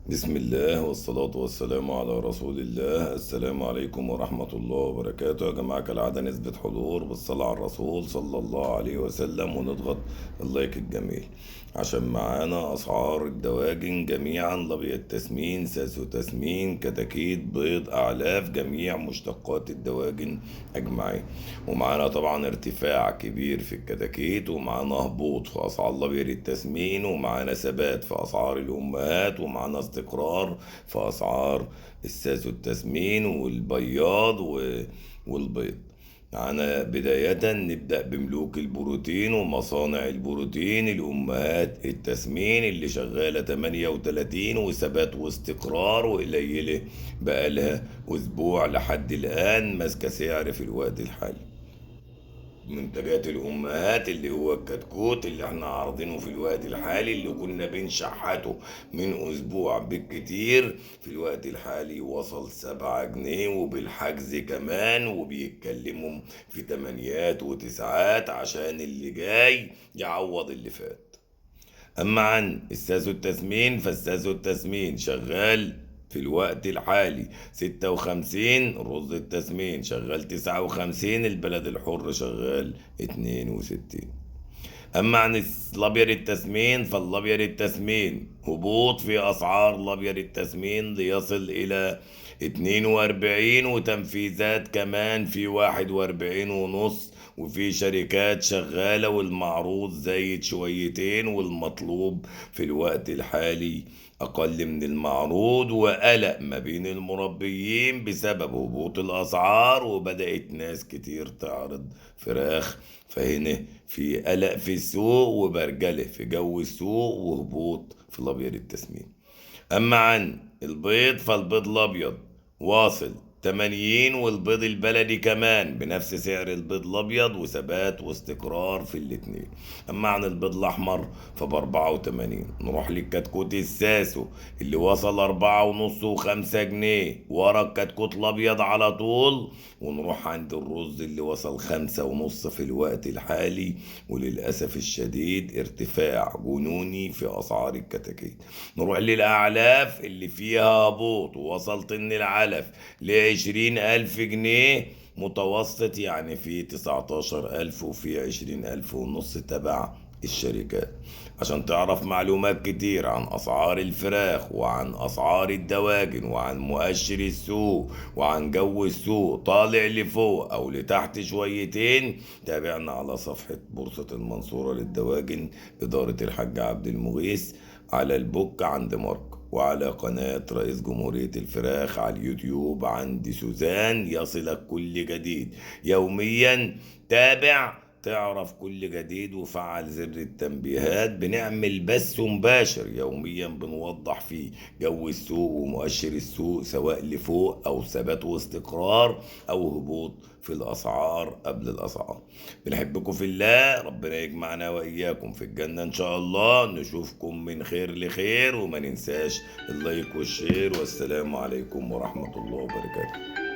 بسم الله والصلاة والسلام على رسول الله. السلام عليكم ورحمة الله وبركاته يا جماعة. كالعادة نثبت حضور بالصلاة على الرسول صلى الله عليه وسلم ونضغط اللايك الجميل عشان معانا أسعار الدواجن جميعا: لبية تسمين، ساسو تسمين، كتاكيت، بيض، أعلاف، جميع مشتقات الدواجن أجمعين. ومعانا طبعا ارتفاع كبير في الكتاكيت، ومعانا هبوط في أسعار لبية التسمين، ومعانا ثبات في أسعار الأمهات، ومعانا استقرار في أسعار الساسو التسمين والبياض والبيض. معانا بداية نبدأ بملوك البروتين ومصانع البروتين. الأمهات التسمين اللي شغالة 38 وثبات واستقرار وقليلة بقالها أسبوع لحد الآن، ماسكة سعر في الوقت الحالي. منتجات الأمهات اللي هو الكتكوت اللي احنا عارضينه في الوقت الحالي، اللي كنا بنشحته من أسبوع بالكتير، في الوقت الحالي وصل 7 جنيه وبالحجز كمان، وبيتكلموا في تمانيات وتسعات عشان اللي جاي يعوض اللي فات. أما عن الساسو التسمين فالساسو التسمين شغال في الوقت الحالي 56، رز التسمين شغال 59، البلد الحر شغال 62. أما عن لابير التسمين فاللابير التسمين هبوط في أسعار لابير التسمين ليصل إلى 42، وتنفيذات كمان في 41.5، وفي شركات شغالة والمعروض زايد شويتين، والمطلوب في الوقت الحالي أقل من المعروض، وقلق ما بين المربيين بسبب هبوط الأسعار، وبدأت ناس كتير تعرض فراخ. فهنا في قلق في السوق وبرجلة في جو السوق وهبوط في الأبيض التسمين. أما عن البيض فالبيض الأبيض واصل 80، والبيض البلدي كمان بنفس سعر البيض الأبيض، وثبات واستقرار في الاتنين. أما عن البيض الأحمر فب84. نروح للكتكوت الساسو اللي وصل 4.5 و5 جنيه ورا الكتكوت الأبيض على طول، ونروح عند الرز اللي وصل 5.5 في الوقت الحالي. وللأسف الشديد ارتفاع جنوني في أسعار الكتاكيت. نروح للأعلاف اللي فيها هبوط، ووصل طن العلف ل20,000 جنيه متوسط، يعني في 19,000 وفي 20,500 تبع الشركات. عشان تعرف معلومات كتير عن أسعار الفراخ وعن أسعار الدواجن وعن مؤشر السوق وعن جو السوق طالع لفوق أو لتحت شويتين، تابعنا على صفحة بورصة المنصورة للدواجن إدارة الحاج عبد المغيث على البوك عند مارك، وعلى قناة رئيس جمهورية الفراخ على اليوتيوب عند سوزان، يصلك كل جديد يوميا. تابع تعرف كل جديد وفعل زر التنبيهات. بنعمل بث مباشر يوميا بنوضح فيه جو السوق ومؤشر السوق، سواء لفوق او ثبات واستقرار او هبوط في الاسعار قبل الاسعار. بنحبكم في الله، ربنا يجمعنا واياكم في الجنة ان شاء الله. نشوفكم من خير لخير، وما ننساش اللايك والشير، والسلام عليكم ورحمة الله وبركاته.